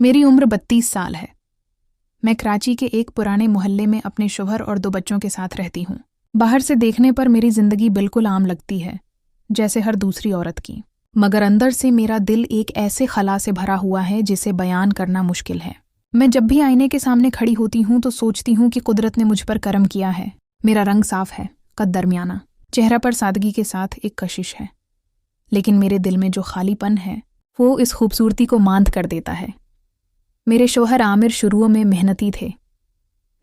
मेरी उम्र 32 साल है। मैं कराची के एक पुराने मोहल्ले में अपने शौहर और 2 बच्चों के साथ रहती हूँ। बाहर से देखने पर मेरी जिंदगी बिल्कुल आम लगती है, जैसे हर दूसरी औरत की, मगर अंदर से मेरा दिल एक ऐसे खला से भरा हुआ है जिसे बयान करना मुश्किल है। मैं जब भी आईने के सामने खड़ी होती हूँ तो सोचती हूँ कि कुदरत ने मुझ पर करम किया है। मेरा रंग साफ है, कद दरमियाना, चेहरा पर सादगी के साथ एक कशिश है, लेकिन मेरे दिल में जो खालीपन है वो इस खूबसूरती को मांद कर देता है। मेरे शौहर आमिर शुरुओं में मेहनती थे।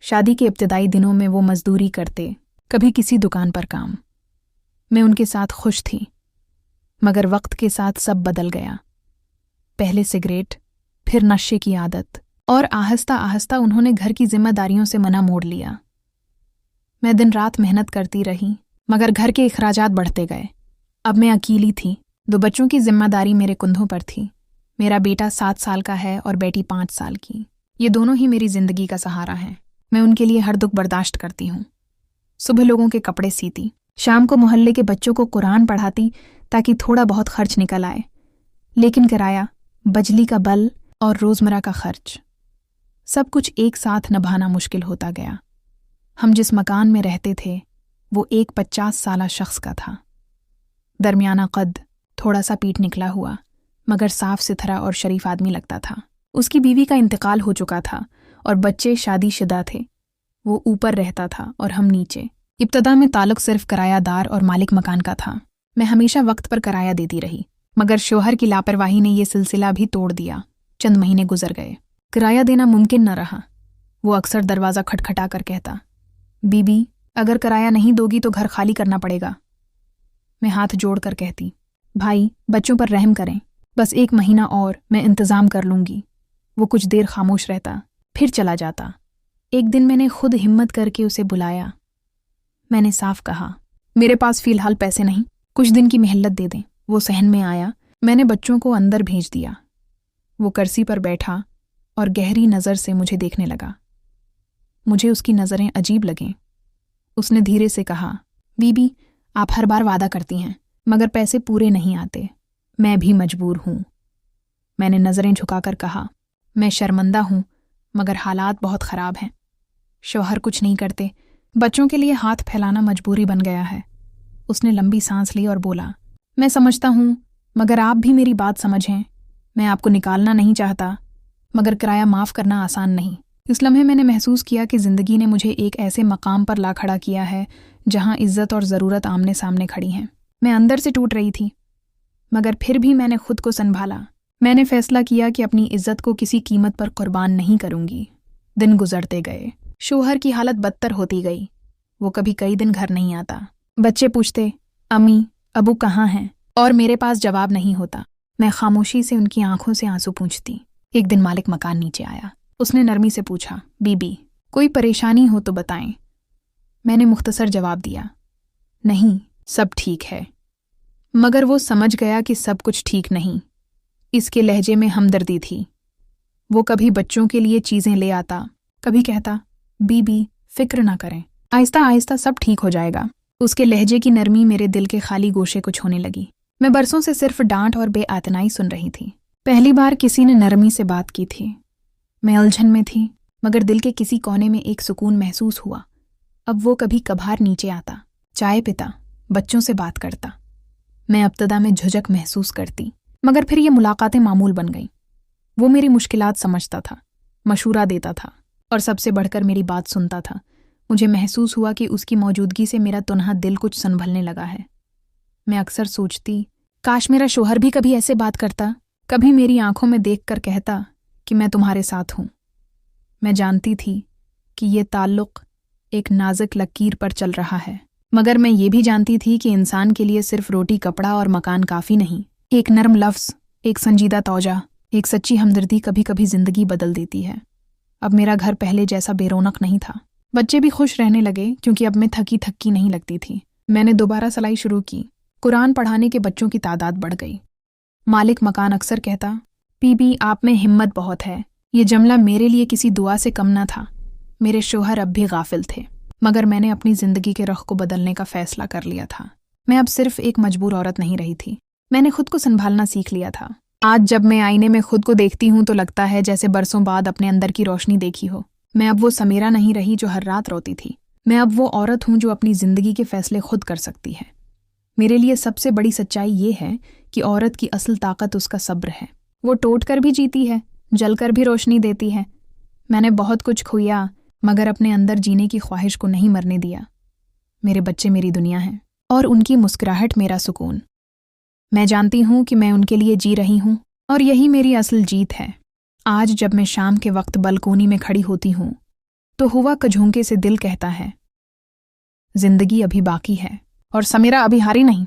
शादी के इब्तिदाई दिनों में वो मजदूरी करते, कभी किसी दुकान पर काम। मैं उनके साथ खुश थी, मगर वक्त के साथ सब बदल गया। पहले सिगरेट, फिर नशे की आदत, और आहिस्ता आहिस्ता उन्होंने घर की जिम्मेदारियों से मना मोड़ लिया। मैं दिन रात मेहनत करती रही, मगर घर के अखराजात बढ़ते गए। अब मैं अकेली थी। 2 बच्चों की जिम्मेदारी मेरे कंधों पर थी। मेरा बेटा 7 साल का है और बेटी 5 साल की। ये दोनों ही मेरी जिंदगी का सहारा हैं। मैं उनके लिए हर दुख बर्दाश्त करती हूँ। सुबह लोगों के कपड़े सीती, शाम को मोहल्ले के बच्चों को कुरान पढ़ाती ताकि थोड़ा बहुत खर्च निकल आए। लेकिन किराया, बिजली का बिल और रोजमर्रा का खर्च, सब कुछ एक साथ निभाना मुश्किल होता गया। हम जिस मकान में रहते थे वो एक 50 साला शख्स का था। दरमियाना कद, थोड़ा सा पीठ निकला हुआ, मगर साफ सुथरा और शरीफ आदमी लगता था। उसकी बीवी का इंतकाल हो चुका था और बच्चे शादीशुदा थे। वो ऊपर रहता था और हम नीचे। इब्तदा में ताल्लुक सिर्फ किरायादार और मालिक मकान का था। मैं हमेशा वक्त पर किराया देती रही, मगर शौहर की लापरवाही ने यह सिलसिला भी तोड़ दिया। चंद महीने गुजर गए, किराया देना मुमकिन न रहा। वो अक्सर दरवाज़ा खटखटा कर कहता, बीबी, अगर किराया नहीं दोगी तो घर खाली करना पड़ेगा। मैं हाथ जोड़कर कहती, भाई, बच्चों पर रहम करें, बस 1 महीना और मैं इंतज़ाम कर लूँगी। वो कुछ देर खामोश रहता, फिर चला जाता। एक दिन मैंने खुद हिम्मत करके उसे बुलाया। मैंने साफ कहा, मेरे पास फ़िलहाल पैसे नहीं, कुछ दिन की मोहलत दे दें। वो सहन में आया। मैंने बच्चों को अंदर भेज दिया। वो कुर्सी पर बैठा और गहरी नज़र से मुझे देखने लगा। मुझे उसकी नज़रें अजीब लगीं। उसने धीरे से कहा, बीबी, आप हर बार वादा करती हैं, मगर पैसे पूरे नहीं आते। मैं भी मजबूर हूँ। मैंने नज़रें झुकाकर कहा, मैं शर्मिंदा हूँ, मगर हालात बहुत ख़राब हैं। शौहर कुछ नहीं करते, बच्चों के लिए हाथ फैलाना मजबूरी बन गया है। उसने लंबी सांस ली और बोला, मैं समझता हूँ, मगर आप भी मेरी बात समझें। मैं आपको निकालना नहीं चाहता, मगर किराया माफ़ करना आसान नहीं। इस लम्हे मैंने महसूस किया कि ज़िंदगी ने मुझे एक ऐसे मकाम पर ला खड़ा किया है जहाँ इज़्ज़त और ज़रूरत आमने सामने खड़ी हैं। मैं अंदर से टूट रही थी, मगर फिर भी मैंने खुद को संभाला। मैंने फैसला किया कि अपनी इज़्ज़त को किसी कीमत पर कुर्बान नहीं करूँगी। दिन गुजरते गए, शौहर की हालत बदतर होती गई। वो कभी कई दिन घर नहीं आता। बच्चे पूछते, अम्मी, अबू कहाँ हैं, और मेरे पास जवाब नहीं होता। मैं खामोशी से उनकी आंखों से आंसू पूंछती। एक दिन मालिक मकान नीचे आया। उसने नरमी से पूछा, बीबी, कोई परेशानी हो तो बताएं। मैंने मुख्तसर जवाब दिया, नहीं, सब ठीक है। मगर वो समझ गया कि सब कुछ ठीक नहीं। इसके लहजे में हमदर्दी थी। वो कभी बच्चों के लिए चीज़ें ले आता, कभी कहता, बीबी, फिक्र ना करें, आहिस्ता आहिस्ता सब ठीक हो जाएगा। उसके लहजे की नरमी मेरे दिल के खाली गोशे को छूने लगी। मैं बरसों से सिर्फ डांट और बेआतनाई सुन रही थी। पहली बार किसी ने नरमी से बात की थी। मैं उलझन में थी, मगर दिल के किसी कोने में एक सुकून महसूस हुआ। अब वो कभी कभार नीचे आता, चाय पीता, बच्चों से बात करता। मैं इब्तिदा में झुझक महसूस करती, मगर फिर ये मुलाकातें मामूल बन गईं। वो मेरी मुश्किलात समझता था, मशूरा देता था और सबसे बढ़कर मेरी बात सुनता था। मुझे महसूस हुआ कि उसकी मौजूदगी से मेरा तुनहा दिल कुछ संभलने लगा है। मैं अक्सर सोचती, काश मेरा शौहर भी कभी ऐसे बात करता, कभी मेरी आंखों में देखकर कहता कि मैं तुम्हारे साथ हूँ। मैं जानती थी कि ये ताल्लुक़ एक नाजुक लकीर पर चल रहा है, मगर मैं ये भी जानती थी कि इंसान के लिए सिर्फ रोटी, कपड़ा और मकान काफ़ी नहीं। एक नरम लफ्ज़, एक संजीदा तौजा, एक सच्ची हमदर्दी कभी कभी ज़िंदगी बदल देती है। अब मेरा घर पहले जैसा बेरौनक नहीं था। बच्चे भी खुश रहने लगे क्योंकि अब मैं थकी थकी नहीं लगती थी। मैंने दोबारा सिलाई शुरू की। कुरान पढ़ाने के बच्चों की तादाद बढ़ गई। मालिक मकान अक्सर कहता, बीबी, आप में हिम्मत बहुत है। ये जमला मेरे लिए किसी दुआ से कम न था। मेरे शौहर अब भी गाफिल थे, मगर मैंने अपनी ज़िंदगी के रुख को बदलने का फ़ैसला कर लिया था। मैं अब सिर्फ एक मजबूर औरत नहीं रही थी, मैंने खुद को संभालना सीख लिया था। आज जब मैं आईने में खुद को देखती हूँ तो लगता है जैसे बरसों बाद अपने अंदर की रोशनी देखी हो। मैं अब वो समीरा नहीं रही जो हर रात रोती थी। मैं अब वो औरत हूँ जो अपनी जिंदगी के फैसले खुद कर सकती है। मेरे लिए सबसे बड़ी सच्चाई ये है कि औरत की असल ताकत उसका सब्र है। वो टूट कर भी जीती है, जलकर भी रोशनी देती है। मैंने बहुत कुछ खोया मगर अपने अंदर जीने की ख्वाहिश को नहीं मरने दिया। मेरे बच्चे मेरी दुनिया हैं और उनकी मुस्कुराहट मेरा सुकून। मैं जानती हूँ कि मैं उनके लिए जी रही हूँ और यही मेरी असल जीत है। आज जब मैं शाम के वक्त बालकोनी में खड़ी होती हूँ तो हुआ का झोंके से दिल कहता है, जिंदगी अभी बाकी है और समीरा अभी हारी नहीं।